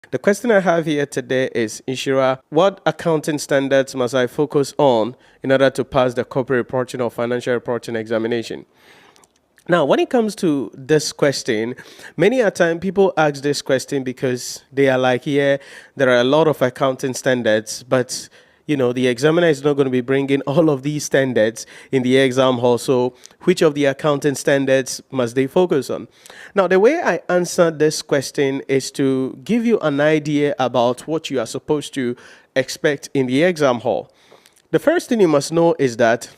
The question I have here today is, Inshira, what accounting standards must I focus on in order to pass the corporate reporting or financial reporting examination? Now, when it comes to this question, many a time people ask this question because they are like, yeah, there are a lot of accounting standards, but the examiner is not going to be bringing all of these standards in the exam hall. So which of the accounting standards must they focus on? Now, the way I answer this question is to give you an idea about what you are supposed to expect in the exam hall. The first thing you must know is that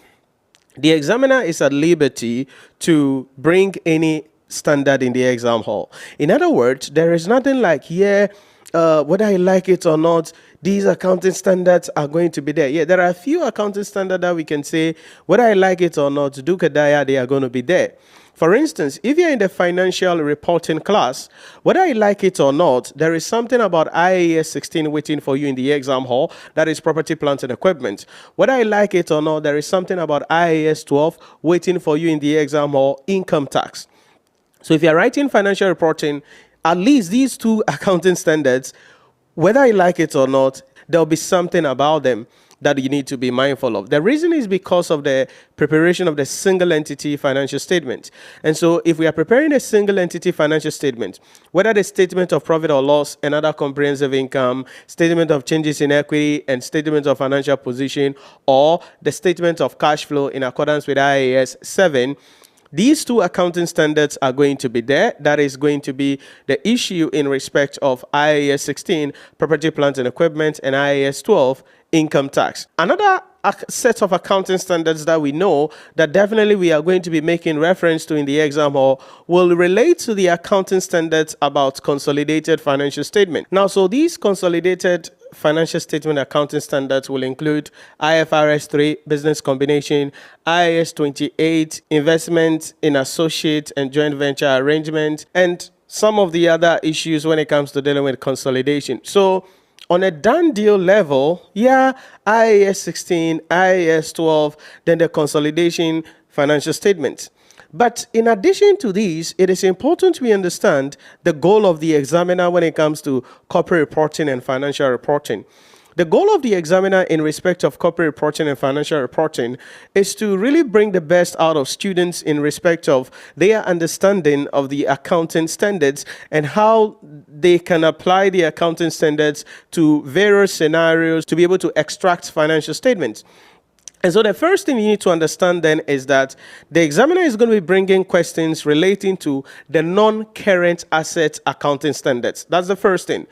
the examiner is at liberty to bring any standard in the exam hall. In other words, there is nothing like, whether I like it or not, these accounting standards are going to be there. Yeah, there are a few accounting standards that we can say, whether I like it or not, Dukadaya, they are going to be there. For instance, if you're in the financial reporting class, whether I like it or not, there is something about IAS 16 waiting for you in the exam hall, that is property, plant, and equipment. Whether I like it or not, there is something about IAS 12 waiting for you in the exam hall, income tax. So if you're writing financial reporting, at least these two accounting standards, whether I like it or not, there'll be something about them that you need to be mindful of. The reason is because of the preparation of the single entity financial statement. And so if we are preparing a single entity financial statement, whether the statement of profit or loss and other comprehensive income, statement of changes in equity and statement of financial position, or the statement of cash flow in accordance with IAS 7, these two accounting standards are going to be there. That is going to be the issue in respect of IAS 16, property, plant, and equipment, and IAS 12, income tax. Another set of accounting standards that we know that definitely we are going to be making reference to in the exam hall will relate to the accounting standards about consolidated financial statement. Now, so these consolidated financial statement accounting standards will include IFRS 3, business combination, IAS 28, investment in associate and joint venture arrangement, and some of the other issues when it comes to dealing with consolidation. So on a done deal level, IAS 16, IAS 12, then the consolidation financial statements. But in addition to these, it is important we understand the goal of the examiner when it comes to corporate reporting and financial reporting. The goal of the examiner in respect of corporate reporting and financial reporting is to really bring the best out of students in respect of their understanding of the accounting standards and how they can apply the accounting standards to various scenarios to be able to extract financial statements. And so the first thing you need to understand then is that the examiner is going to be bringing questions relating to the non-current asset accounting standards. That's the first thing.